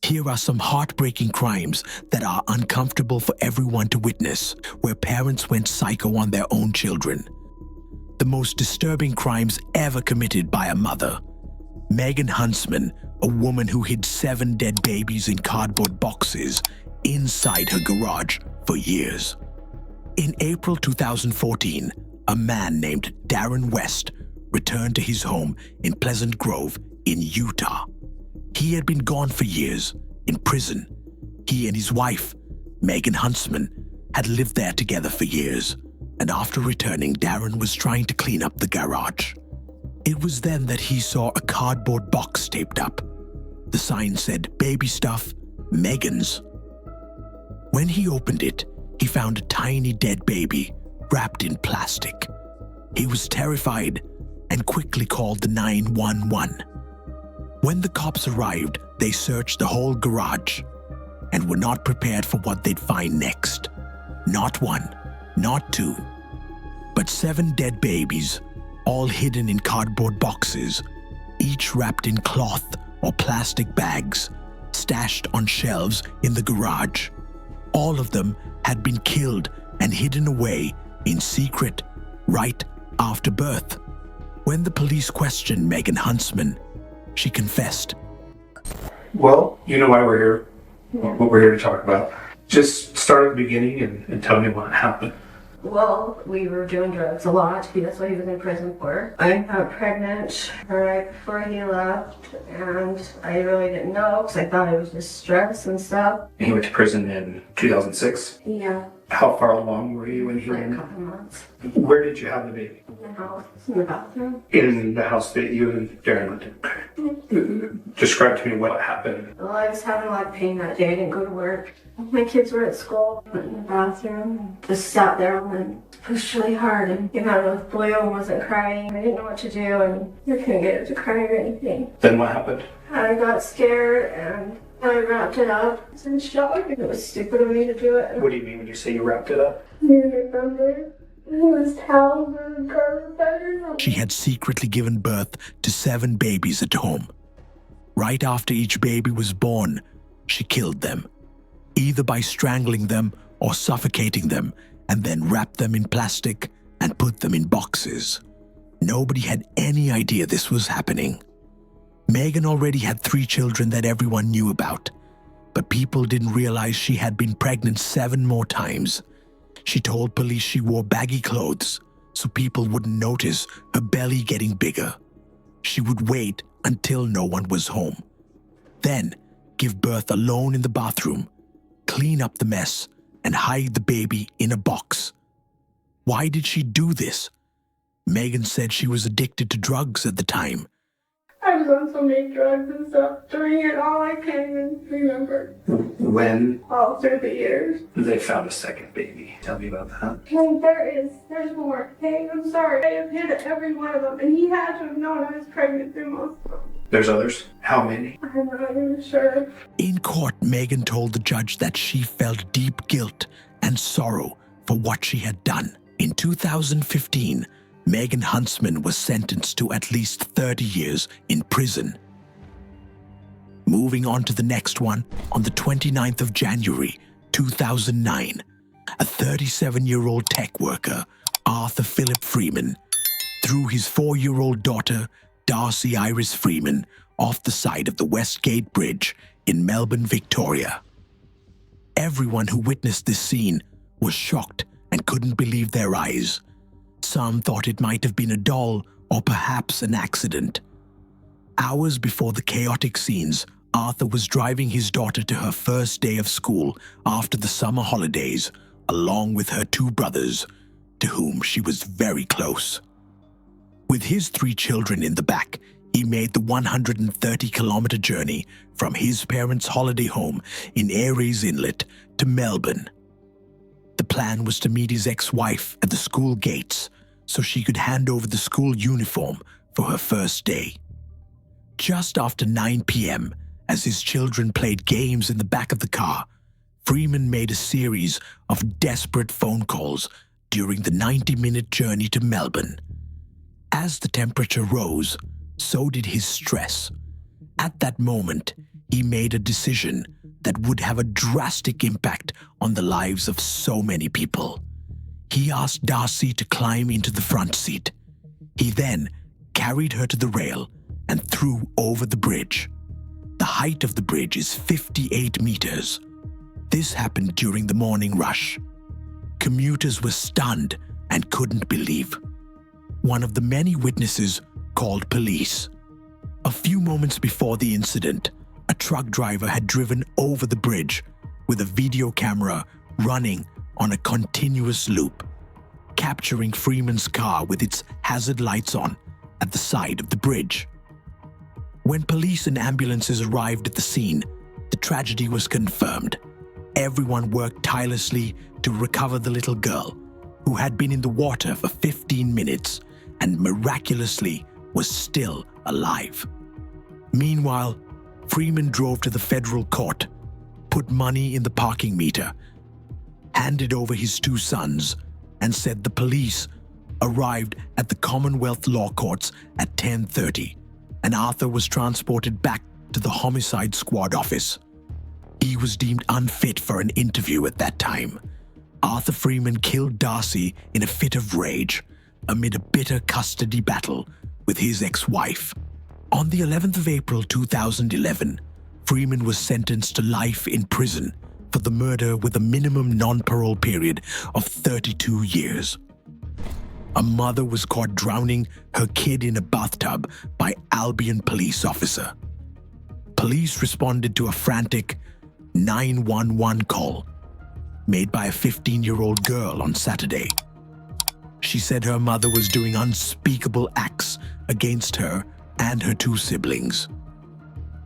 Here are some heartbreaking crimes that are uncomfortable for everyone to witness, where parents went psycho on their own children. The most disturbing crimes ever committed by a mother. Megan Huntsman, a woman who hid 7 dead babies in cardboard boxes inside her garage for years. In April 2014, a man named Darren West returned to his home in Pleasant Grove in Utah. He had been gone for years, in prison. He and his wife, Megan Huntsman, had lived there together for years, and after returning, Darren was trying to clean up the garage. It was then that he saw a cardboard box taped up. The sign said, "Baby stuff, Megan's." When he opened it, he found a tiny dead baby wrapped in plastic. He was terrified and quickly called the 911. When the cops arrived, they searched the whole garage and were not prepared for what they'd find next. Not 1, not 2, but 7 dead babies, all hidden in cardboard boxes, each wrapped in cloth or plastic bags, stashed on shelves in the garage. All of them had been killed and hidden away in secret right after birth. When the police questioned Megan Huntsman, she confessed. Well, you know why we're here, what we're here to talk about. Just start at the beginning and tell me what happened. Well, we were doing drugs a lot. That's what he was in prison for. I got pregnant right before he left, and I really didn't know because I thought it was just stress and stuff. And he went to prison in 2006? Yeah. How far along were you when he Like went? a couple months. Where did you have the baby? In the house, in the bathroom. In the house that you and Darren lived in. Describe to me what happened. Well, I was having a lot of pain that day. I didn't go to work. My kids were at school. I went in the bathroom, just sat there and pushed really hard. And came out of blue and wasn't crying. I didn't know what to do, and I couldn't get it to cry or anything. Then what happened? I got scared and I wrapped it up. I was in shock. It was stupid of me to do it. What do you mean when you say you wrapped it up? You remember? It was towels and garment patterns. She had secretly given birth to 7 babies at home. Right after each baby was born, she killed them, either by strangling them or suffocating them, and then wrapped them in plastic and put them in boxes. Nobody had any idea this was happening. Megan already had 3 children that everyone knew about, but people didn't realize she had been pregnant 7 more times. She told police she wore baggy clothes so people wouldn't notice her belly getting bigger. She would wait until no one was home, then give birth alone in the bathroom, clean up the mess, and hide the baby in a box. Why did she do this? Megan said she was addicted to drugs at the time. I was on so many drugs and stuff during it all, I can't even remember. When All through the years. they found a second baby. Tell me about that. Hey, there's more. Hey, I'm sorry. I have hit every one of them, and he had to have known I was pregnant through most of them. There's others? How many? I'm not even sure. In court, Megan told the judge that she felt deep guilt and sorrow for what she had done. In 2015, Megan Huntsman was sentenced to at least 30 years in prison. Moving on to the next one, on the 29th of January, 2009, a 37-year-old tech worker, Arthur Philip Freeman, threw his 4-year-old daughter, Darcy Iris Freeman, off the side of the Westgate Bridge in Melbourne, Victoria. Everyone who witnessed this scene was shocked and couldn't believe their eyes. Some thought it might have been a doll or perhaps an accident. Hours before the chaotic scenes, Arthur was driving his daughter to her first day of school after the summer holidays, along with her 2 brothers, to whom she was very close. With his 3 children in the back, he made the 130-kilometer journey from his parents' holiday home in Ayres Inlet to Melbourne. The plan was to meet his ex-wife at the school gates so she could hand over the school uniform for her first day. Just after 9 p.m., as his children played games in the back of the car, Freeman made a series of desperate phone calls during the 90-minute journey to Melbourne. As the temperature rose, so did his stress. At that moment, he made a decision that would have a drastic impact on the lives of so many people. He asked Darcy to climb into the front seat. He then carried her to the rail and threw over the bridge. The height of the bridge is 58 meters. This happened during the morning rush. Commuters were stunned and couldn't believe. One of the many witnesses called police. A few moments before the incident, a truck driver had driven over the bridge with a video camera running on a continuous loop, capturing Freeman's car with its hazard lights on at the side of the bridge. When police and ambulances arrived at the scene, the tragedy was confirmed. Everyone worked tirelessly to recover the little girl, who had been in the water for 15 minutes and miraculously was still alive. Meanwhile, Freeman drove to the federal court, put money in the parking meter, handed over his two sons, and said the police arrived at the Commonwealth Law Courts at 10:30, and Arthur was transported back to the Homicide Squad office. He was deemed unfit for an interview at that time. Arthur Freeman killed Darcy in a fit of rage amid a bitter custody battle with his ex-wife. On the 11th of April 2011, Freeman was sentenced to life in prison for the murder with a minimum non-parole period of 32 years. A mother was caught drowning her kid in a bathtub by Albion police officer. Police responded to a frantic 911 call made by a 15-year-old girl on Saturday. She said her mother was doing unspeakable acts against her and her two siblings.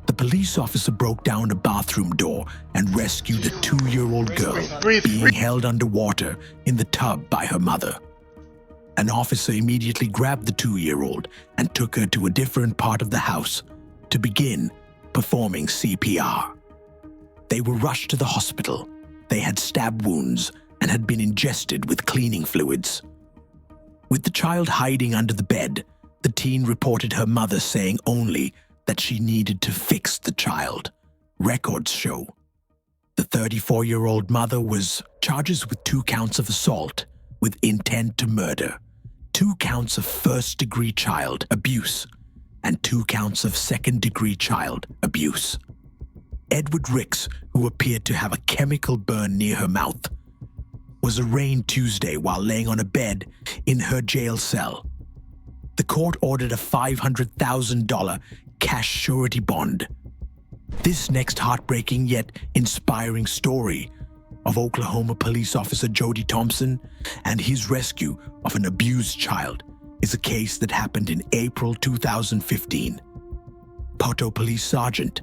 The police officer broke down a bathroom door and rescued a 2-year-old girl being held underwater in the tub by her mother. An officer immediately grabbed the 2-year-old and took her to a different part of the house to begin performing CPR. They were rushed to the hospital. They had stab wounds and had been ingested with cleaning fluids. With the child hiding under the bed, the teen reported her mother saying only that she needed to fix the child. Records show the 34-year-old mother was charged with 2 counts of assault with intent to murder, 2 counts of first-degree child abuse, and 2 counts of second-degree child abuse. Edward Ricks, who appeared to have a chemical burn near her mouth, was arraigned Tuesday while laying on a bed in her jail cell. The court ordered a $500,000 cash surety bond. This next heartbreaking yet inspiring story of Oklahoma police officer Jody Thompson and his rescue of an abused child is a case that happened in April 2015. Poto Police Sergeant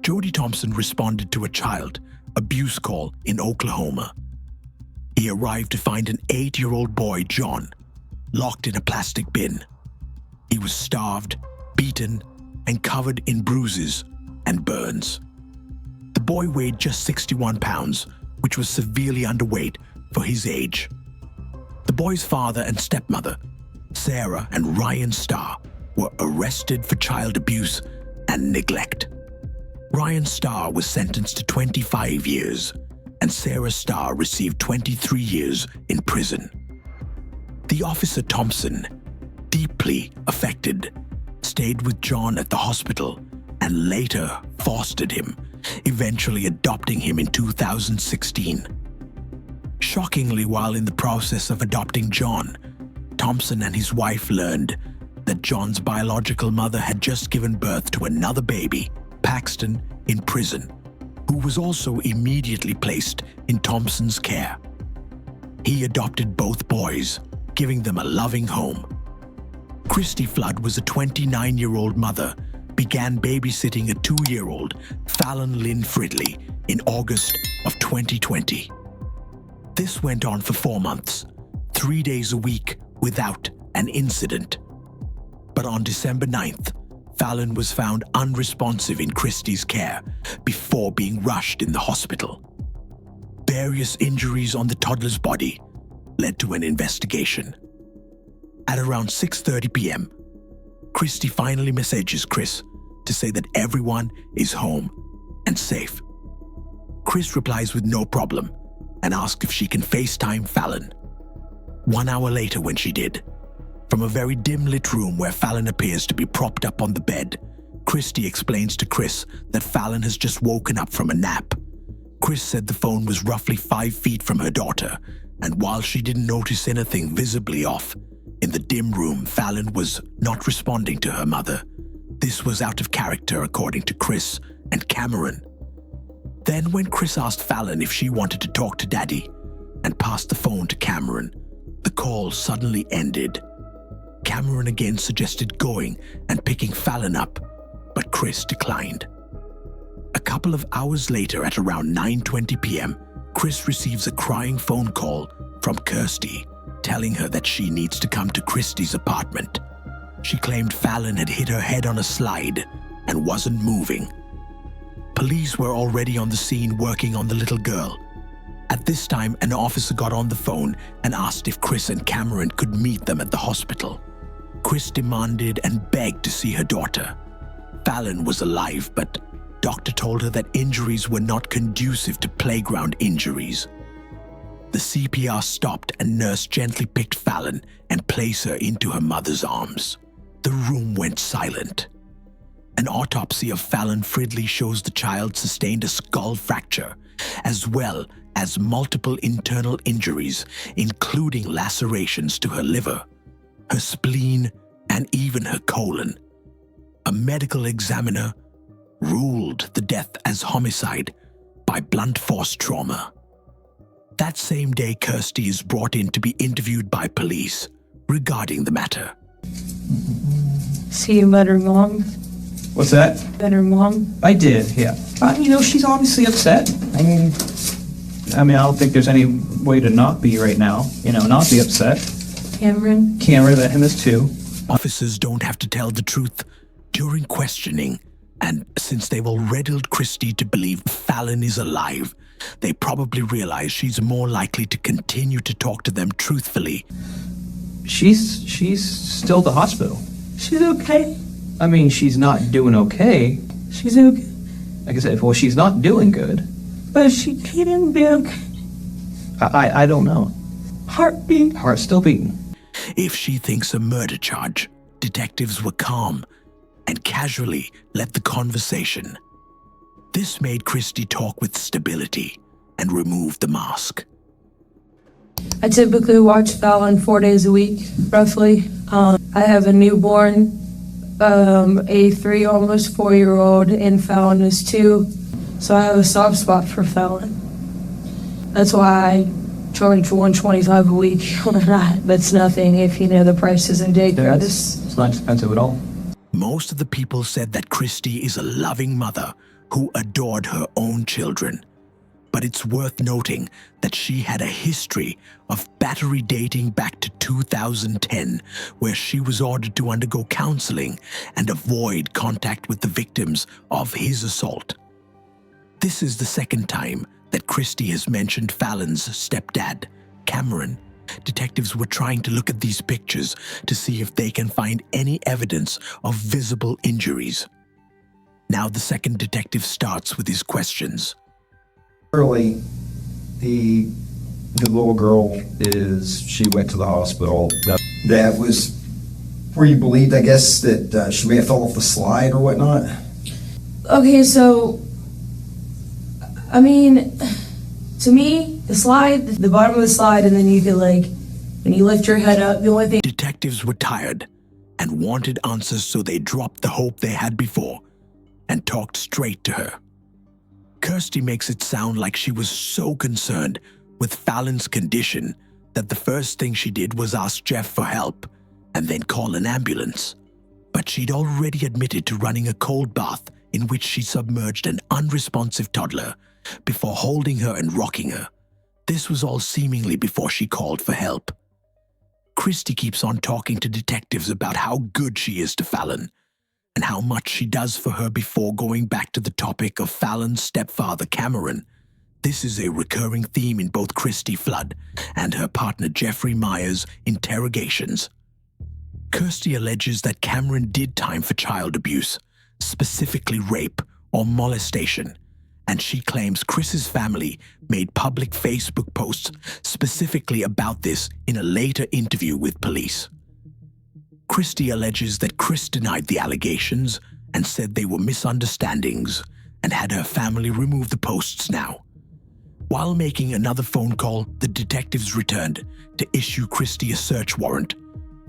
Jody Thompson responded to a child abuse call in Oklahoma. He arrived to find an 8-year-old boy, John, locked in a plastic bin. He was starved, beaten, and covered in bruises and burns. The boy weighed just 61 pounds, which was severely underweight for his age. The boy's father and stepmother, Sarah and Ryan Starr, were arrested for child abuse and neglect. Ryan Starr was sentenced to 25 years, and Sarah Starr received 23 years in prison. The officer Thompson, deeply affected, stayed with John at the hospital and later fostered him, eventually adopting him in 2016. Shockingly, while in the process of adopting John, Thompson and his wife learned that John's biological mother had just given birth to another baby, Paxton, in prison, who was also immediately placed in Thompson's care. He adopted both boys, giving them a loving home. Christy Flood was a 29-year-old mother, began babysitting a 2-year-old, Fallon Lynn Fridley, in August of 2020. This went on for 4 months, 3 days a week without an incident. But on December 9th, Fallon was found unresponsive in Christie's care before being rushed in the hospital. Various injuries on the toddler's body led to an investigation. At around 6:30 p.m., Christie finally messages Chris to say that everyone is home and safe. Chris replies with no problem and asks if she can FaceTime Fallon. 1 hour later when she did, from a very dim-lit room where Fallon appears to be propped up on the bed, Christy explains to Chris that Fallon has just woken up from a nap. Chris said the phone was roughly 5 feet from her daughter, and while she didn't notice anything visibly off, in the dim room, Fallon was not responding to her mother. This was out of character, according to Chris and Cameron. Then when Chris asked Fallon if she wanted to talk to Daddy and passed the phone to Cameron, the call suddenly ended. Cameron again suggested going and picking Fallon up, but Chris declined. A couple of hours later, at around 9:20 p.m., Chris receives a crying phone call from Kirsty, telling her that she needs to come to Christy's apartment. She claimed Fallon had hit her head on a slide and wasn't moving. Police were already on the scene working on the little girl. At this time, an officer got on the phone and asked if Chris and Cameron could meet them at the hospital. Chris demanded and begged to see her daughter. Fallon was alive, but doctor told her that injuries were not conducive to playground injuries. The CPR stopped and nurse gently picked Fallon and placed her into her mother's arms. The room went silent. An autopsy of Fallon Fridley shows the child sustained a skull fracture, as well as multiple internal injuries, including lacerations to her liver, her spleen, and even her colon. A medical examiner ruled the death as homicide by blunt force trauma. That same day, Kirsty is brought in to be interviewed by police regarding the matter. See you met her mom? What's that? Met her mom? I did, yeah. She's obviously upset. I mean, I don't think there's any way to not be right now. Not be upset. Cameron? Cameron, him is too. Officers don't have to tell the truth during questioning, and since they've already riddled Christy to believe Fallon is alive, they probably realize she's more likely to continue to talk to them truthfully. She's still at the hospital. She's okay. She's not doing okay. She's okay. Like I said, well, she's not doing good. But she didn't be okay. I don't know. Heartbeat. Heart's still beating. If she thinks a murder charge, detectives were calm and casually led the conversation. This made Christy talk with stability and remove the mask. I typically watch Fallon 4 days a week, roughly. I have a newborn, a 3, almost 4-year-old, and Fallon is 2. So I have a soft spot for Fallon. That's why I charge $125 a week. That's nothing if the prices in daycare. It's not expensive at all. Most of the people said that Christy is a loving mother who adored her own children. But it's worth noting that she had a history of battery dating back to 2010, where she was ordered to undergo counseling and avoid contact with the victims of his assault. This is the second time that Christy has mentioned Fallon's stepdad, Cameron. Detectives were trying to look at these pictures to see if they can find any evidence of visible injuries. Now the second detective starts with his questions. Early, the little girl she went to the hospital. That was where you believed, I guess, that she may have fell off the slide or whatnot? Okay, so, to me, the slide, the bottom of the slide, and then you could, when you lift your head up, the only thing... Detectives were tired and wanted answers, so they dropped the hope they had before and talked straight to her. Kirsty makes it sound like she was so concerned with Fallon's condition that the first thing she did was ask Jeff for help and then call an ambulance. But she'd already admitted to running a cold bath in which she submerged an unresponsive toddler before holding her and rocking her. This was all seemingly before she called for help. Christy keeps on talking to detectives about how good she is to Fallon and how much she does for her before going back to the topic of Fallon's stepfather, Cameron. This is a recurring theme in both Christy Flood and her partner Jeffrey Myers' interrogations. Kirsty alleges that Cameron did time for child abuse, specifically rape or molestation, and she claims Chris's family made public Facebook posts specifically about this in a later interview with police. Christy alleges that Chris denied the allegations and said they were misunderstandings and had her family remove the posts now. While making another phone call, the detectives returned to issue Christy a search warrant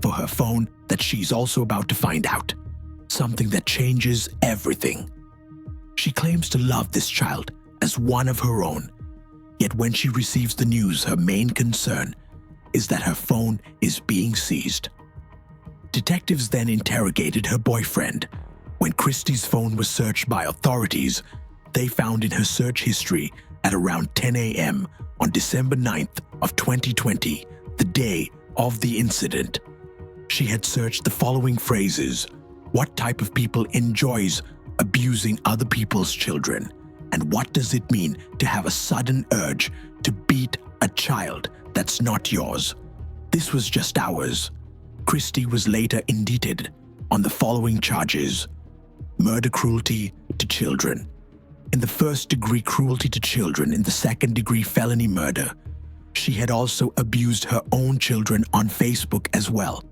for her phone that she's also about to find out, something that changes everything. She claims to love this child as one of her own, yet when she receives the news, her main concern is that her phone is being seized. Detectives then interrogated her boyfriend. When Christy's phone was searched by authorities, they found in her search history at around 10 a.m. on December 9th of 2020, the day of the incident, she had searched the following phrases: what type of people enjoys abusing other people's children? And what does it mean to have a sudden urge to beat a child that's not yours? This was just hours. Christy was later indicted on the following charges: murder, cruelty to children. In the first-degree cruelty to children, in the second-degree felony murder. She had also abused her own children on Facebook as well.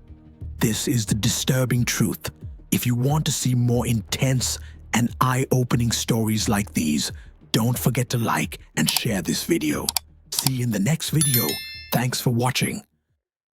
This is the disturbing truth. If you want to see more intense and eye-opening stories like these, don't forget to like and share this video. See you in the next video. Thanks for watching.